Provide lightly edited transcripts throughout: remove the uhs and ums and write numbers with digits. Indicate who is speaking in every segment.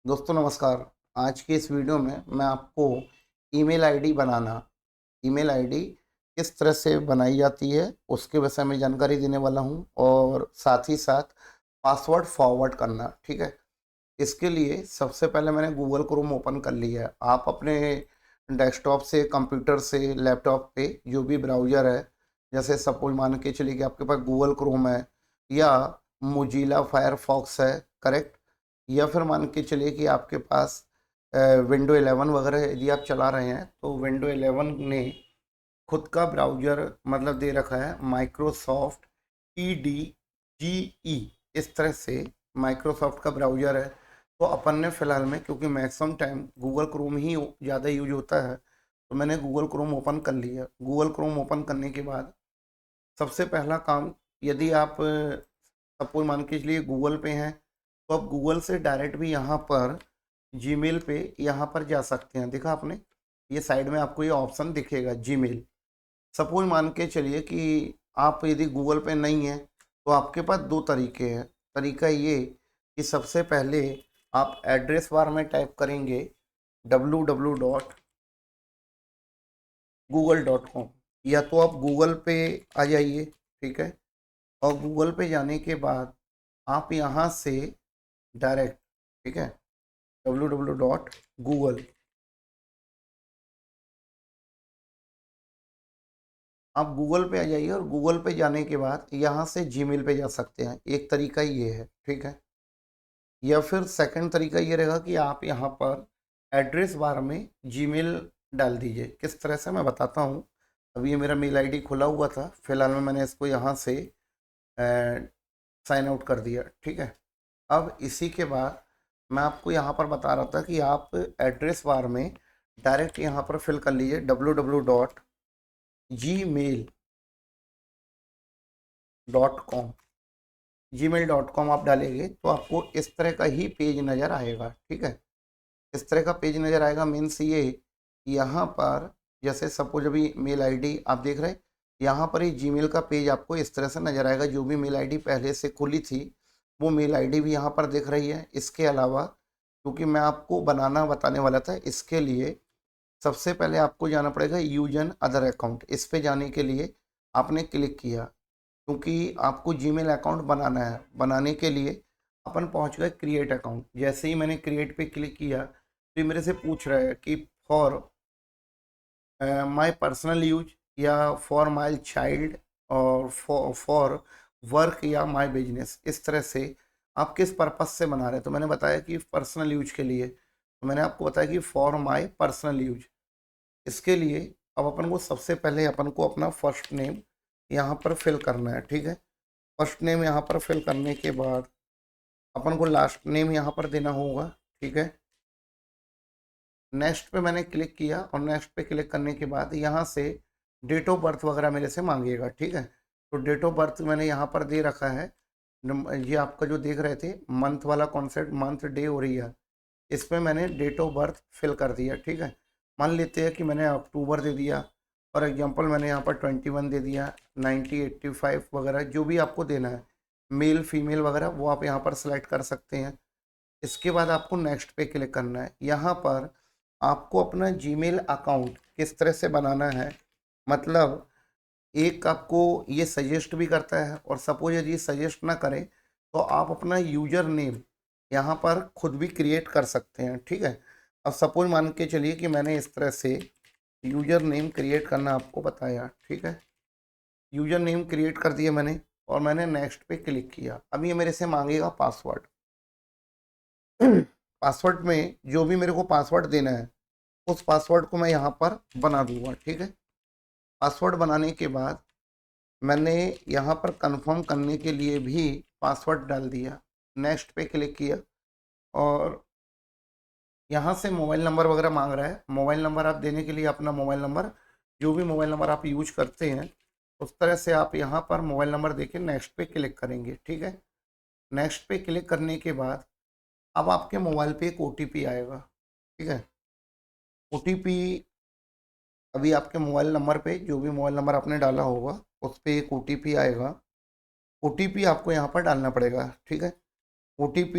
Speaker 1: दोस्तों नमस्कार। आज की इस वीडियो में मैं आपको ईमेल आईडी बनाना, ईमेल आईडी किस तरह से बनाई जाती है उसके विषय में जानकारी देने वाला हूं और साथ ही साथ पासवर्ड फॉरवर्ड करना, ठीक है? इसके लिए सबसे पहले मैंने गूगल क्रोम ओपन कर लिया है। आप अपने डेस्कटॉप से, कंप्यूटर से, लैपटॉप पे जो भी ब्राउज़र है, जैसे सपोज़ मान के चलिए कि आपके पास गूगल क्रोम है या मोज़िला फायरफॉक्स है, करेक्ट? या फिर मान के चलिए कि आपके पास विंडो 11 वगैरह यदि आप चला रहे हैं, तो विंडो 11 ने खुद का ब्राउज़र मतलब दे रखा है माइक्रोसॉफ्ट EDGE। इस तरह से माइक्रोसॉफ्ट का ब्राउज़र है। तो अपन ने फ़िलहाल में, क्योंकि मैक्सिमम टाइम गूगल क्रोम ही ज़्यादा यूज होता है, तो मैंने गूगल क्रोम ओपन कर लिया। गूगल क्रोम ओपन करने के बाद सबसे पहला काम, यदि आप सपोज मान के चलिए गूगल पे हैं, तो आप गूगल से डायरेक्ट भी यहाँ पर जीमेल पे यहाँ पर जा सकते हैं। देखा आपने, ये साइड में आपको ये ऑप्शन दिखेगा जीमेल। सपोज मान के चलिए कि आप यदि गूगल पे नहीं हैं, तो आपके पास दो तरीके हैं। तरीका ये कि सबसे पहले आप एड्रेस बार में टाइप करेंगे www.google.com, या तो आप गूगल पे आ जाइए, ठीक है? और गूगल पे जाने के बाद आप यहाँ से डायरेक्ट, ठीक है, www.google, आप गूगल पे आ जाइए और गूगल पे जाने के बाद यहाँ से जीमेल पे जा सकते हैं। एक तरीका ये है, ठीक है? या फिर सेकंड तरीका ये रहेगा कि आप यहाँ पर एड्रेस बार में जीमेल डाल दीजिए। किस तरह से मैं बताता हूँ। अभी ये मेरा मेल आईडी खुला हुआ था, फिलहाल में मैंने इसको यहाँ से साइन आउट कर दिया, ठीक है? अब इसी के बाद मैं आपको यहाँ पर बता रहा था कि आप एड्रेस बार में डायरेक्ट यहाँ पर फिल कर लीजिए www.gmail.com। gmail.com आप डालेंगे तो आपको इस तरह का ही पेज नज़र आएगा, ठीक है? इस तरह का पेज नज़र आएगा। मीन्स ये, यहाँ पर जैसे सपोज अभी मेल आईडी आप देख रहे हैं, यहाँ पर ही जीमेल का पेज आपको इस तरह से नज़र आएगा। जो भी मेल आईडी पहले से खुली थी, वो मेल आईडी भी यहाँ पर दिख रही है। इसके अलावा, क्योंकि मैं आपको बनाना बताने वाला था, इसके लिए सबसे पहले आपको जाना पड़ेगा यूज एन अदर अकाउंट। इस पे जाने के लिए आपने क्लिक किया, क्योंकि आपको जीमेल अकाउंट बनाना है। बनाने के लिए अपन पहुंच गए क्रिएट अकाउंट। जैसे ही मैंने क्रिएट पे क्लिक किया, तो ये मेरे से पूछ रहा है कि फॉर माय पर्सनल यूज या फॉर माय चाइल्ड और फॉर वर्क या माय बिजनेस। इस तरह से आप किस पर्पस से बना रहे हैं। तो मैंने बताया कि पर्सनल यूज के लिए, तो मैंने आपको बताया कि फॉर माय पर्सनल यूज। इसके लिए अब अपन को सबसे पहले अपन को अपना फर्स्ट नेम यहाँ पर फिल करना है, ठीक है? फर्स्ट नेम यहाँ पर फिल करने के बाद अपन को लास्ट नेम यहाँ पर देना होगा, ठीक है? नेक्स्ट पे मैंने क्लिक किया और नेक्स्ट पे क्लिक करने के बाद यहाँ से डेट ऑफ बर्थ वगैरह मेरे से मांगेगा, ठीक है? तो डेट ऑफ बर्थ मैंने यहाँ पर दे रखा है। ये आपका जो देख रहे थे मंथ वाला कॉन्सेप्ट, मंथ डे और ईयर, इसमें मैंने डेट ऑफ बर्थ फिल कर दिया, ठीक है? मान लेते हैं कि मैंने अक्टूबर दे दिया। फॉर एग्जांपल मैंने यहाँ पर 21 दे दिया, 90, 85 वगैरह जो भी आपको देना है, मेल फीमेल वगैरह, वो आप यहाँ पर सेलेक्ट कर सकते हैं। इसके बाद आपको नेक्स्ट पे क्लिक करना है। यहाँ पर आपको अपना जीमेल अकाउंट किस तरह से बनाना है, मतलब एक आपको ये सजेस्ट भी करता है, और सपोज यदि सजेस्ट ना करें तो आप अपना यूजर नेम यहाँ पर खुद भी क्रिएट कर सकते हैं, ठीक है? अब सपोज मान के चलिए कि मैंने इस तरह से यूजर नेम क्रिएट करना आपको बताया, ठीक है? यूजर नेम क्रिएट कर दिया मैंने और मैंने नेक्स्ट पे क्लिक किया। अब ये मेरे से मांगेगा पासवर्ड। पासवर्ड में जो भी मेरे को पासवर्ड देना है, उस पासवर्ड को मैं यहाँ पर बना दूंगा, ठीक है? पासवर्ड बनाने के बाद मैंने यहाँ पर कंफर्म करने के लिए भी पासवर्ड डाल दिया। नेक्स्ट पे क्लिक किया और यहाँ से मोबाइल नंबर वगैरह मांग रहा है। मोबाइल नंबर आप देने के लिए अपना मोबाइल नंबर, जो भी मोबाइल नंबर आप यूज करते हैं, उस तरह से आप यहाँ पर मोबाइल नंबर देके नेक्स्ट पे क्लिक करेंगे, ठीक है? नेक्स्ट पे क्लिक करने के बाद अब आपके मोबाइल पे एक OTP आएगा, ठीक है? OTP अभी आपके मोबाइल नंबर पे, जो भी मोबाइल नंबर आपने डाला होगा, उस पे एक OTP आएगा। OTP आपको यहाँ पर डालना पड़ेगा, ठीक है? OTP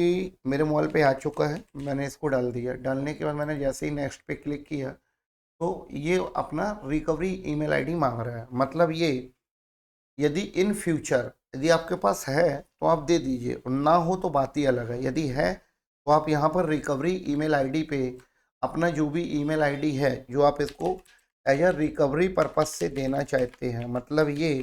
Speaker 1: मेरे मोबाइल पे आ चुका है, मैंने इसको डाल दिया। डालने के बाद मैंने जैसे ही नेक्स्ट पे क्लिक किया तो ये अपना रिकवरी ईमेल आईडी मांग रहा है। मतलब ये यदि इन फ्यूचर यदि आपके पास है तो आप दे दीजिए, और ना हो तो बात ही अलग है। यदि है तो आप यहाँ पर रिकवरी ईमेल आईडी पे अपना जो भी ईमेल आईडी है जो आप इसको एज अ रिकवरी पर्पस से देना चाहते हैं, मतलब ये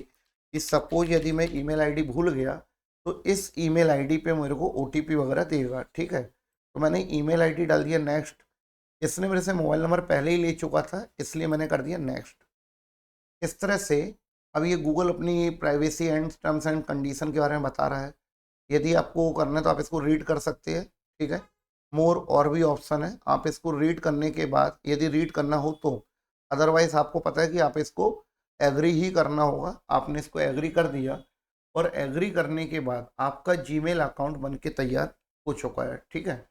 Speaker 1: कि सपोज यदि मैं ईमेल आईडी भूल गया तो इस ईमेल आईडी पे मेरे को OTP वगैरह देगा, ठीक है। तो मैंने ईमेल आईडी डाल दिया नेक्स्ट। इसने मेरे से मोबाइल नंबर पहले ही ले चुका था, इसलिए मैंने कर दिया नेक्स्ट। इस तरह से अब ये गूगल अपनी privacy and terms and condition के बारे में बता रहा है। यदि आपको करना है तो आप इसको रीड कर सकते हैं, ठीक है। मोर और भी ऑप्शन है, आप इसको रीड करने के बाद यदि रीड करना हो तो, अदरवाइज आपको पता है कि आप इसको एग्री ही करना होगा। आपने इसको एग्री कर दिया और एग्री करने के बाद आपका जीमेल अकाउंट बन के तैयार हो चुका है, ठीक है।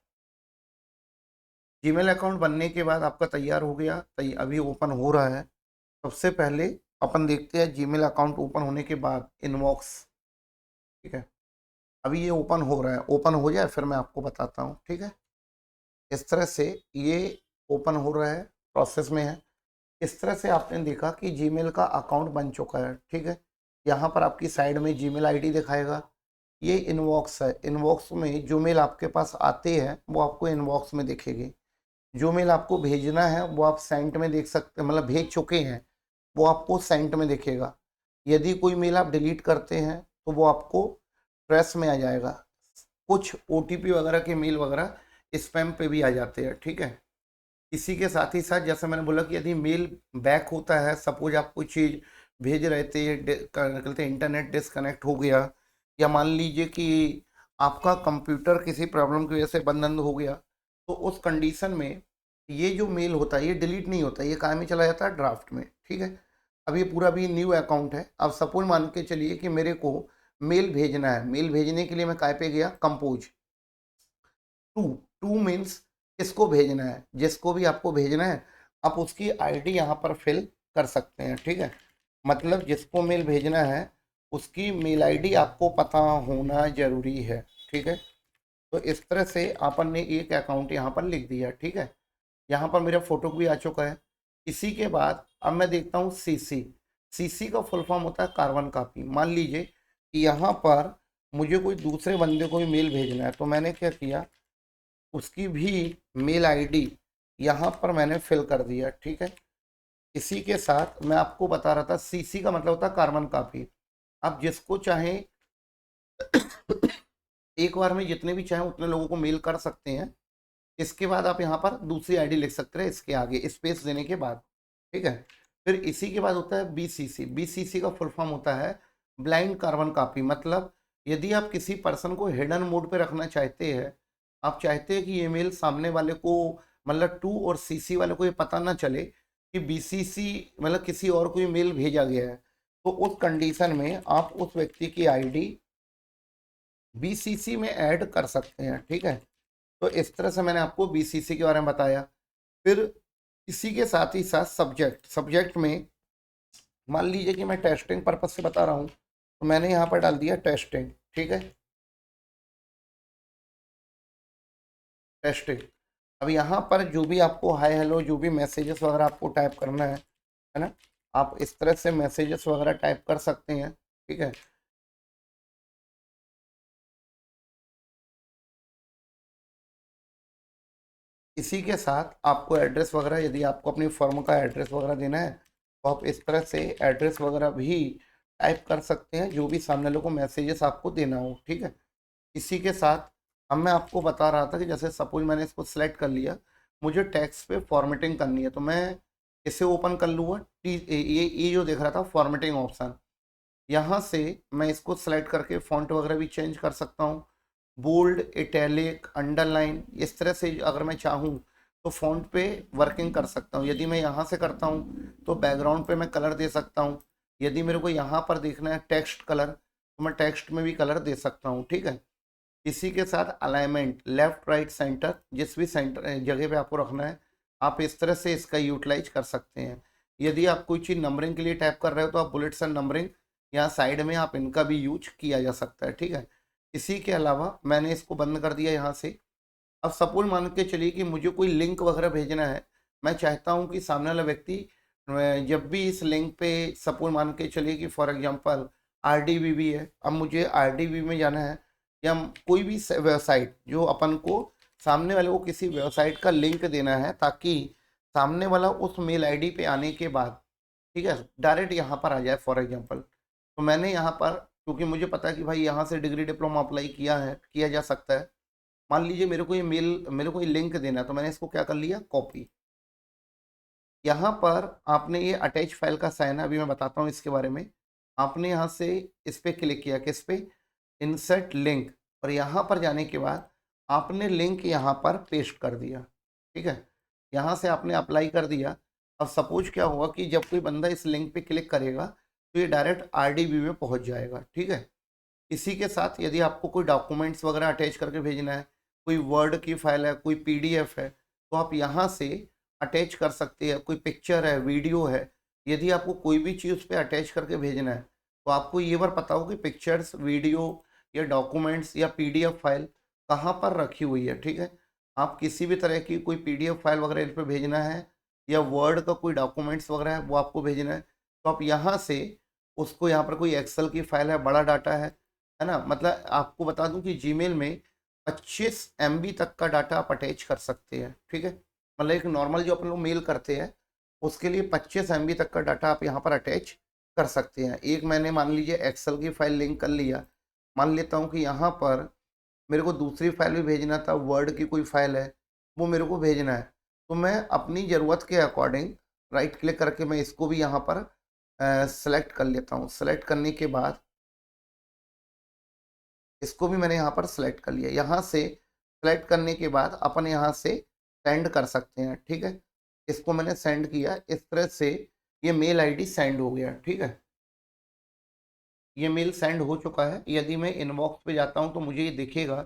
Speaker 1: जीमेल अकाउंट बनने के बाद आपका तैयार हो गया, अभी ओपन हो रहा है। सबसे पहले अपन देखते हैं जीमेल अकाउंट ओपन होने के बाद इनबॉक्स, ठीक है। अभी ये ओपन हो रहा है, ओपन हो जाए फिर मैं आपको बताता हूँ, ठीक है। इस तरह से ये ओपन हो रहा है, प्रोसेस में है। इस तरह से आपने देखा कि जीमेल का अकाउंट बन चुका है, ठीक है। यहाँ पर आपकी साइड में जीमेल आईडी दिखाएगा। ये इनबॉक्स है, इनबॉक्स में जो मेल आपके पास आते हैं वो आपको इनबॉक्स में दिखेगी। जो मेल आपको भेजना है वो आप सेंट में देख सकते हैं, मतलब भेज चुके हैं वो आपको सेंट में दिखेगा। यदि कोई मेल आप डिलीट करते हैं तो वो आपको ट्रैश में आ जाएगा। कुछ OTP वगैरह के मेल वगैरह स्पैम पे भी आ जाते हैं, ठीक है। इसी के साथ ही साथ जैसे मैंने बोला कि यदि मेल बैक होता है, सपोज आप कोई चीज़ भेज रहे थे, कहते इंटरनेट डिसकनेक्ट हो गया, या मान लीजिए कि आपका कंप्यूटर किसी प्रॉब्लम की वजह से बंद हो गया, तो उस कंडीशन में ये जो मेल होता है ये डिलीट नहीं होता, ये कायम ही चला जाता है ड्राफ्ट में, ठीक है। अब ये पूरा भी न्यू अकाउंट है। अब सपोज मान के चलिए कि मेरे को मेल भेजना है, मेल भेजने के लिए मैं काय पे गया, कंपोज टू। टू मीन्स किसको भेजना है, जिसको भी आपको भेजना है आप उसकी आईडी यहाँ पर फिल कर सकते हैं, ठीक है। मतलब जिसको मेल भेजना है उसकी मेल आईडी आपको पता होना जरूरी है, ठीक है। तो इस तरह से अपन ने एक अकाउंट यहाँ पर लिख दिया, ठीक है। यहाँ पर मेरा फोटो भी आ चुका है। इसी के बाद अब मैं देखता हूँ CC। CC का फुल फॉर्म होता है कार्बन कॉपी। मान लीजिए कि यहाँ पर मुझे कोई दूसरे बंदे को भी मेल भेजना है, तो मैंने क्या किया, उसकी भी मेल आईडी यहाँ पर मैंने फिल कर दिया, ठीक है। इसी के साथ मैं आपको बता रहा था CC का मतलब होता है कार्बन कॉपी। आप जिसको चाहें एक बार में जितने भी चाहें उतने लोगों को मेल कर सकते हैं। इसके बाद आप यहाँ पर दूसरी आईडी लिख सकते हैं, इसके आगे स्पेस देने के बाद, ठीक है। फिर इसी के बाद होता है BCC। BCC का फुल फॉर्म होता है ब्लाइंड कार्बन कॉपी। मतलब यदि आप किसी पर्सन को हिडन मोड पे रखना चाहते हैं, आप चाहते हैं कि ये मेल सामने वाले को, मतलब 2 और CC वाले को ये पता ना चले कि BCC मतलब किसी और को ये मेल भेजा गया है, तो उस कंडीशन में आप उस व्यक्ति की आईडी BCC में ऐड कर सकते हैं, ठीक है। तो इस तरह से मैंने आपको BCC के बारे में बताया। फिर इसी के साथ ही साथ सब्जेक्ट में मान लीजिए कि मैं टेस्टिंग पर्पज से बता रहा हूँ, तो मैंने यहाँ पर डाल दिया टेस्टिंग, ठीक है, टेस्टिंग। अब यहाँ पर जो भी आपको हाय हेलो जो भी मैसेजेस वगैरह आपको टाइप करना है ना, आप इस तरह से मैसेजेस वगैरह टाइप कर सकते हैं, ठीक है। इसी के साथ आपको एड्रेस वगैरह, यदि आपको अपनी फर्म का एड्रेस वगैरह देना है तो आप इस तरह से एड्रेस वगैरह भी टाइप कर सकते हैं, जो भी सामने लोगों को मैसेजेस आपको देना हो, ठीक है। इसी के साथ अब मैं आपको बता रहा था कि जैसे सपोज मैंने इसको सेलेक्ट कर लिया, मुझे टेक्स्ट पे फॉर्मेटिंग करनी है, तो मैं इसे ओपन कर लूँगा। ये जो देख रहा था फॉर्मेटिंग ऑप्शन, यहाँ से मैं इसको सेलेक्ट करके फॉन्ट वगैरह भी चेंज कर सकता हूँ, बोल्ड, इटैलिक, अंडरलाइन, इस तरह से अगर मैं चाहूँ तो फॉन्ट पे वर्किंग कर सकता हूँ। यदि मैं यहाँ से करता हूँ तो बैकग्राउंड पे मैं कलर दे सकता हूँ। यदि मेरे को यहाँ पर देखना है टेक्स्ट कलर, तो मैं टेक्स्ट में भी कलर दे सकता हूँ, ठीक है। इसी के साथ अलाइनमेंट, लेफ्ट राइट सेंटर, जिस भी सेंटर जगह पे आपको रखना है आप इस तरह से इसका यूटिलाइज कर सकते हैं। यदि आप कोई चीज़ नंबरिंग के लिए टाइप कर रहे हो तो आप बुलेट्स एंड नंबरिंग यहाँ साइड में आप इनका भी यूज किया जा सकता है, ठीक है। इसी के अलावा मैंने इसको बंद कर दिया यहाँ से। अब सपोज मान के चलिए कि मुझे कोई लिंक वगैरह भेजना है, मैं चाहता हूँ कि सामने वाला व्यक्ति जब भी इस लिंक पे सपोज मान के चलिए कि फॉर एग्जांपल आरडीबीबी है, अब मुझे आरडीबीबी में जाना है या कोई भी वेबसाइट जो अपन को सामने वाले को किसी वेबसाइट का लिंक देना है ताकि सामने वाला उस मेल आईडी पे आने के बाद, ठीक है, डायरेक्ट यहाँ पर आ जाए फॉर एग्जांपल। तो मैंने यहाँ पर, क्योंकि मुझे पता है कि भाई यहाँ से डिग्री डिप्लोमा अप्लाई किया जा सकता है। मान लीजिए मेरे को ये लिंक देना है, तो मैंने इसको क्या कर लिया, कॉपी। यहाँ पर आपने ये अटैच फाइल का साइन है, अभी मैं बताता हूँ इसके बारे में। आपने यहाँ से इस पे क्लिक किया, किस पे, इंसर्ट लिंक, और यहाँ पर जाने के बाद आपने लिंक यहाँ पर पेस्ट कर दिया, ठीक है। यहाँ से आपने अप्लाई कर दिया। अब सपोज क्या हुआ कि जब कोई बंदा इस लिंक पे क्लिक करेगा तो ये डायरेक्ट आरडीबी में पहुँच जाएगा, ठीक है। इसी के साथ यदि आपको कोई डॉक्यूमेंट्स वगैरह अटैच करके भेजना है, कोई वर्ड की फाइल है, कोई पीडीएफ है, तो आप यहाँ से अटैच कर सकते हैं। कोई पिक्चर है, वीडियो है, यदि आपको कोई भी चीज़ उस पर अटैच करके भेजना है तो आपको ये बार पता हो कि पिक्चर्स, वीडियो या डॉक्यूमेंट्स या पीडीएफ फाइल कहाँ पर रखी हुई है, ठीक है। आप किसी भी तरह की कोई पीडीएफ फाइल वगैरह इस पर भेजना है या वर्ड का कोई डॉक्यूमेंट्स वगैरह है वो आपको भेजना है, तो आप यहाँ से उसको, यहाँ पर कोई एक्सेल की फाइल है, बड़ा डाटा है ना, मतलब आपको बता दूं कि जीमेल में 25 MB तक का डाटा आप अटैच कर सकते हैं, ठीक है। मतलब एक नॉर्मल जो अपन लोग मेल करते हैं उसके लिए 25 MB तक का डाटा आप यहाँ पर अटैच कर सकते हैं। एक मैंने मान लीजिए एक्सेल की फाइल लिंक कर लिया, मान लेता हूँ कि यहाँ पर मेरे को दूसरी फाइल भी भेजना था, वर्ड की कोई फाइल है वो मेरे को भेजना है, तो मैं अपनी ज़रूरत के अकॉर्डिंग राइट क्लिक करके मैं इसको भी यहाँ पर सेलेक्ट कर लेता हूँ। सेलेक्ट करने के बाद इसको भी मैंने यहाँ पर सेलेक्ट कर लिया। यहाँ से सेलेक्ट करने के बाद अपन यहाँ से सेंड कर सकते हैं, ठीक है। इसको मैंने सेंड किया, इस तरह से ये मेल आईडी सेंड हो गया, ठीक है। ये मेल सेंड हो चुका है। यदि मैं इनबॉक्स पे जाता हूँ तो मुझे ये दिखेगा,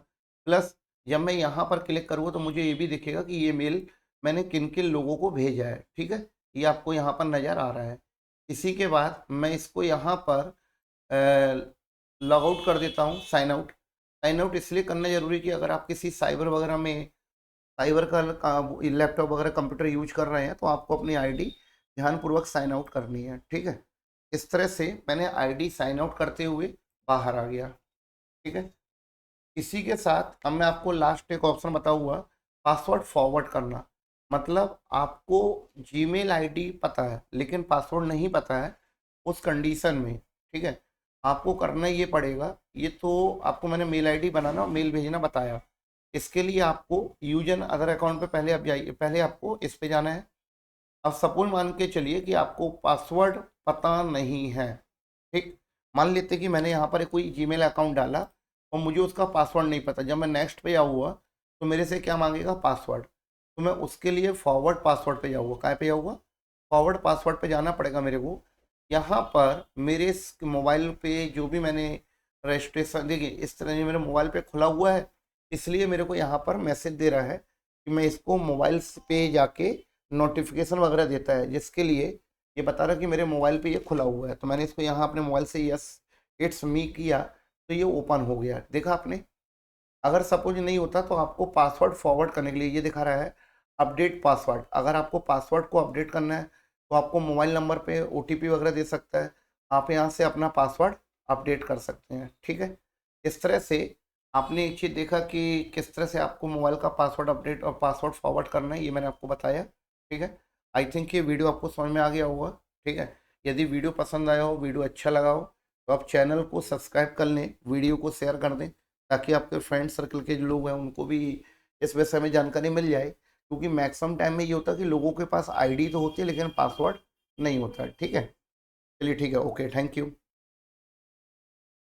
Speaker 1: प्लस जब मैं यहाँ पर क्लिक करूँगा तो मुझे ये भी दिखेगा कि ये मेल मैंने किन किन लोगों को भेजा है, ठीक है। ये आपको यहाँ पर नज़र आ रहा है। इसी के बाद मैं इसको यहाँ पर लॉग आउट कर देता हूँ, साइन आउट। साइन आउट इसलिए करना जरूरी कि अगर आप किसी साइबर वगैरह में, साइबर का लैपटॉप वगैरह कंप्यूटर यूज कर रहे हैं तो आपको अपनी आईडी ध्यानपूर्वक साइन आउट करनी है, ठीक है। इस तरह से मैंने आईडी साइन आउट करते हुए बाहर आ गया, ठीक है। इसी के साथ अब मैं आपको लास्ट एक ऑप्शन बताऊंगा, पासवर्ड फॉरवर्ड करना। मतलब आपको जीमेल आईडी पता है लेकिन पासवर्ड नहीं पता है, उस कंडीशन में, ठीक है, आपको करना ये पड़ेगा। ये तो आपको मैंने मेल आईडी बनाना और मेल भेजना बताया। इसके लिए आपको यूज एन अदर अकाउंट पे पहले आप जाइए, पहले आपको इस पे जाना है। अब सपोज मान के चलिए कि आपको पासवर्ड पता नहीं है, ठीक। मान लेते कि मैंने यहाँ पर कोई जीमेल अकाउंट डाला और मुझे उसका पासवर्ड नहीं पता। जब मैं नेक्स्ट पे जाऊँगा तो मेरे से क्या मांगेगा, पासवर्ड। तो मैं उसके लिए फॉरवर्ड पासवर्ड पे जाऊँगा। कहाँ पे जाऊँगा, फॉरवर्ड पासवर्ड पे जाना पड़ेगा मेरे को। यहाँ पर मेरे मोबाइल पे जो भी मैंने रजिस्ट्रेशन, देखिए इस तरह से मेरे मोबाइल पे खुला हुआ है, इसलिए मेरे को यहाँ पर मैसेज दे रहा है कि मैं इसको मोबाइल पे जाके नोटिफिकेशन वगैरह देता है, जिसके लिए ये बता रहा है कि मेरे मोबाइल पे ये खुला हुआ है। तो मैंने इसको यहाँ अपने मोबाइल से यस इट्स मी किया तो ये ओपन हो गया, देखा आपने। अगर सपोज नहीं होता तो आपको पासवर्ड फॉरवर्ड करने के लिए ये दिखा रहा है अपडेट पासवर्ड। अगर आपको पासवर्ड को अपडेट करना है तो आपको मोबाइल नंबर पे OTP वगैरह दे सकता है, आप यहाँ से अपना पासवर्ड अपडेट कर सकते हैं, ठीक है। इस तरह से आपने एक चीज़ देखा कि किस तरह से आपको मोबाइल का पासवर्ड अपडेट और पासवर्ड फॉरवर्ड करना है, ये मैंने आपको बताया, ठीक है। आई थिंक ये वीडियो आपको समझ में आ गया होगा, ठीक है। यदि वीडियो पसंद आया हो, वीडियो अच्छा लगा हो, तो आप चैनल को सब्सक्राइब कर लें, वीडियो को शेयर कर दें, ताकि आपके फ्रेंड सर्कल के जो लोग हैं उनको भी इस विषय में जानकारी मिल जाए। क्योंकि मैक्सिमम टाइम में ये होता है कि लोगों के पास आईडी तो होती है लेकिन पासवर्ड नहीं होता है, ठीक है। चलिए ठीक है, ओके, थैंक यू।